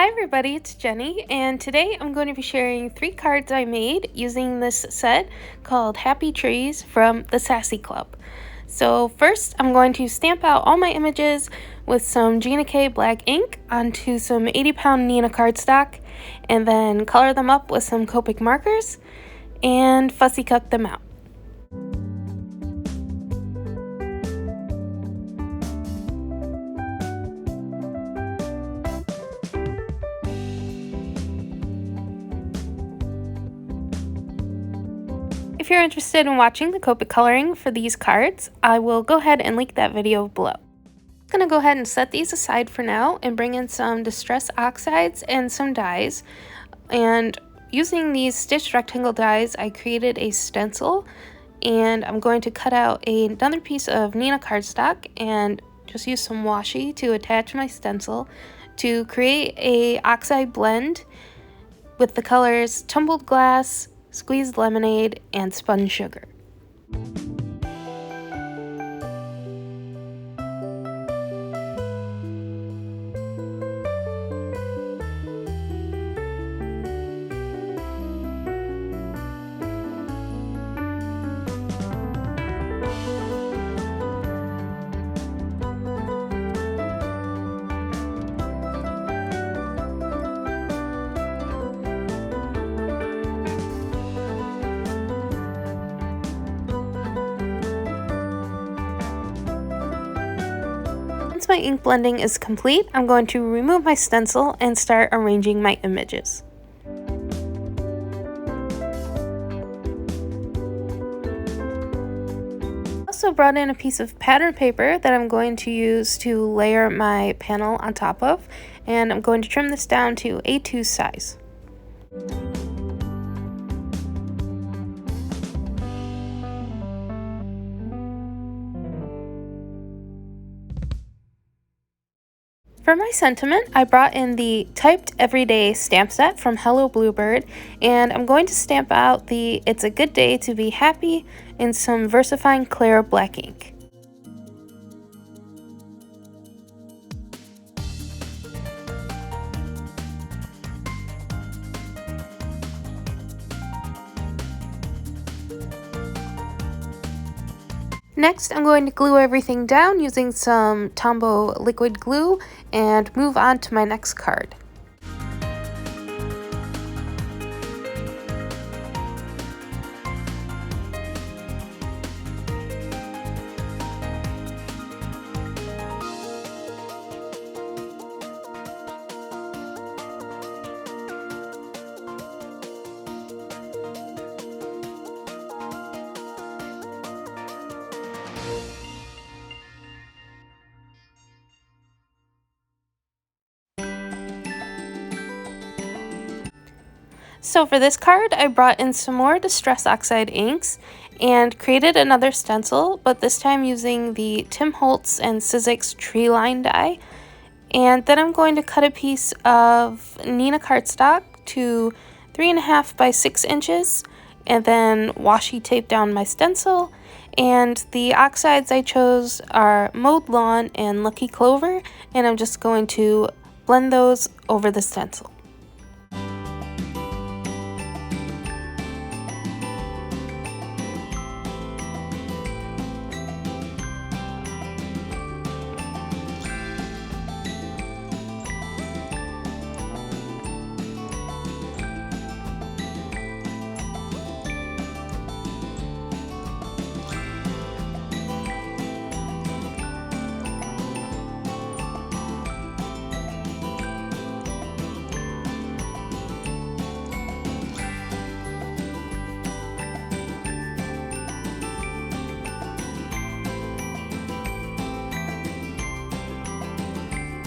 Hi everybody, it's Jenny, and today I'm going to be sharing 3 cards I made using this set called Happy Trees from the Sassy Club. So first, I'm going to stamp out all my images with some Gina K black ink onto some 80-pound neenah cardstock, and then color them up with some copic markers and fussy cut them out. If you're interested in watching the copic coloring for these cards, I will go ahead and link that video below. I'm going to go ahead and set these aside for now and bring in some Distress Oxides and some dies. And using these stitched rectangle dies, I created a stencil, and I'm going to cut out another piece of neenah cardstock and just use some washi to attach my stencil to create a oxide blend with the colors Tumbled Glass, Squeezed Lemonade, and Spun Sugar. Once my ink blending is complete, I'm going to remove my stencil and start arranging my images. I also brought in a piece of pattern paper that I'm going to use to layer my panel on top of, and I'm going to trim this down to A2 size. For my sentiment, I brought in the Typed Everyday stamp set from Hello Bluebird, and I'm going to stamp out the It's a Good Day to Be Happy in some VersaFine Clear black ink. Next, I'm going to glue everything down using some Tombow liquid glue and move on to my next card. So for this card, I brought in some more Distress Oxide inks and created another stencil, but this time using the Tim Holtz and Sizzix Tree Line die. And then I'm going to cut a piece of neenah cardstock to 3.5 by 6 inches and then washi tape down my stencil. And the oxides I chose are Mowed Lawn and Lucky Clover, and I'm just going to blend those over the stencil.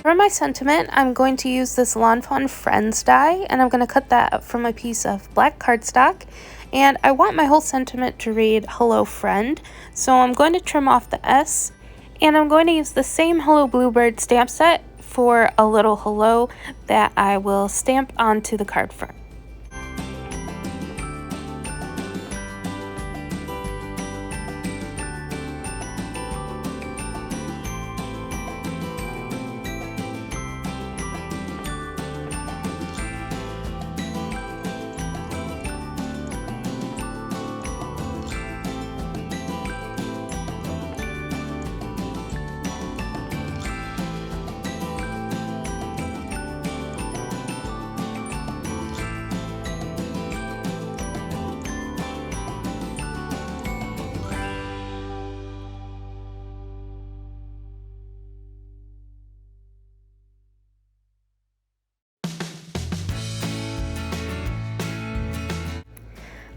For my sentiment, I'm going to use this Lawn Fun Friends die, and I'm going to cut that up from a piece of black cardstock. And I want my whole sentiment to read Hello Friend, so I'm going to trim off the S, and I'm going to use the same Hello Bluebird stamp set for a little hello that I will stamp onto the card front.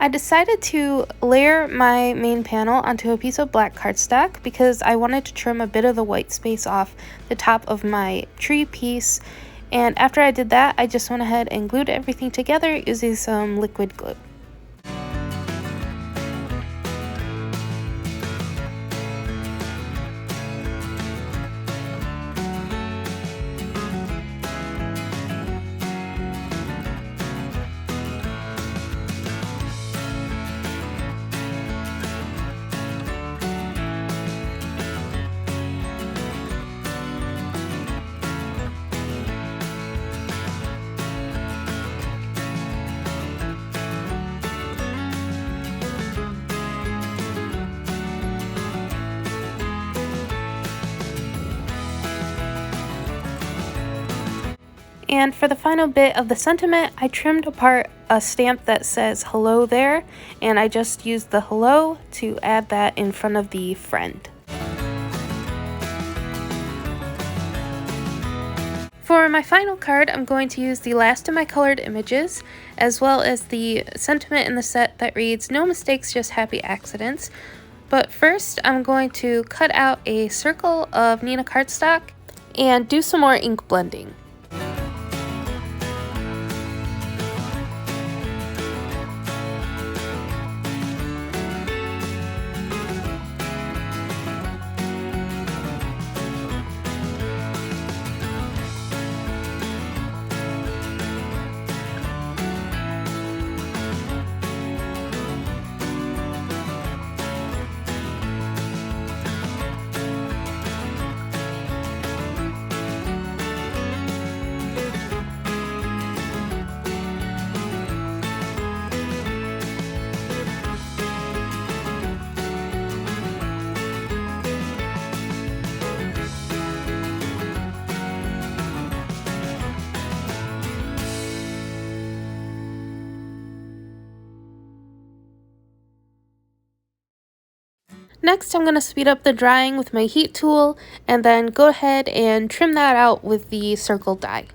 I decided to layer my main panel onto a piece of black cardstock because I wanted to trim a bit of the white space off the top of my tree piece. And after I did that, I just went ahead and glued everything together using some liquid glue. And for the final bit of the sentiment, I trimmed apart a stamp that says hello there, and I just used the hello to add that in front of the friend. For my final card, I'm going to use the last of my colored images, as well as the sentiment in the set that reads, "No mistakes, just happy accidents." But first, I'm going to cut out a circle of neenah cardstock and do some more ink blending. Next, I'm going to speed up the drying with my heat tool and then go ahead and trim that out with the circle die.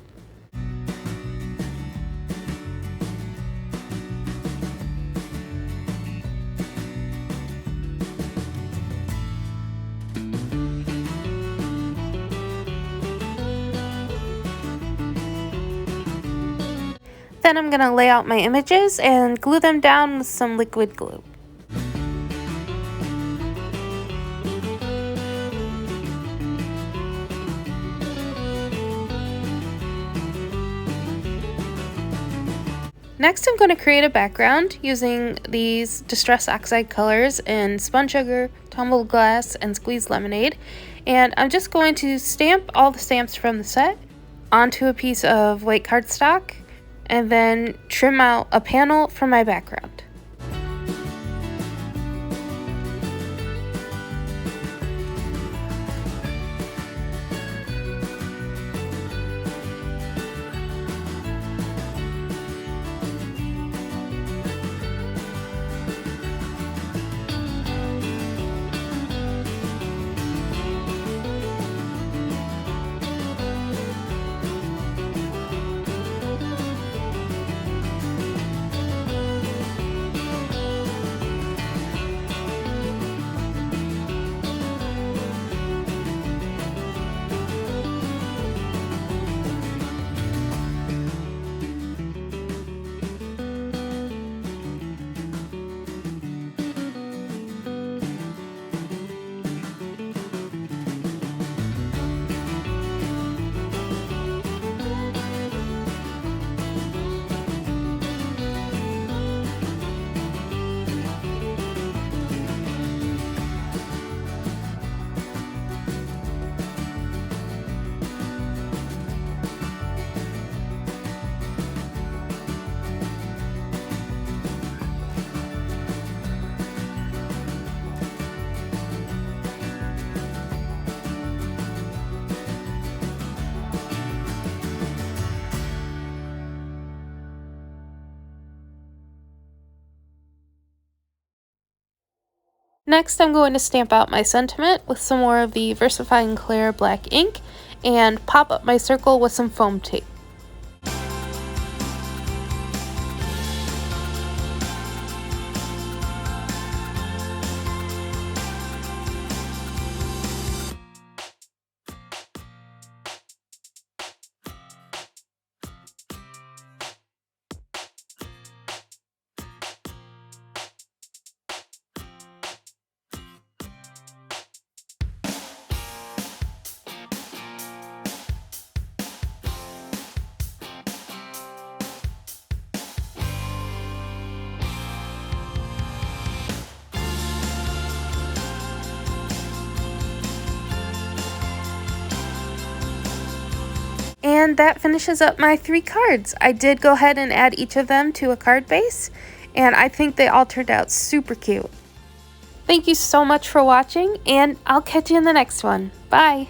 Then I'm going to lay out my images and glue them down with some liquid glue. Next, I'm going to create a background using these Distress Oxide colors in Spun Sugar, Tumbled Glass, and Squeezed Lemonade. And I'm just going to stamp all the stamps from the set onto a piece of white cardstock and then trim out a panel for my background. Next, I'm going to stamp out my sentiment with some more of the VersaFine Clear black ink and pop up my circle with some foam tape. And that finishes up my 3 cards. I did go ahead and add each of them to a card base, and I think they all turned out super cute. Thank you so much for watching, and I'll catch you in the next one. Bye!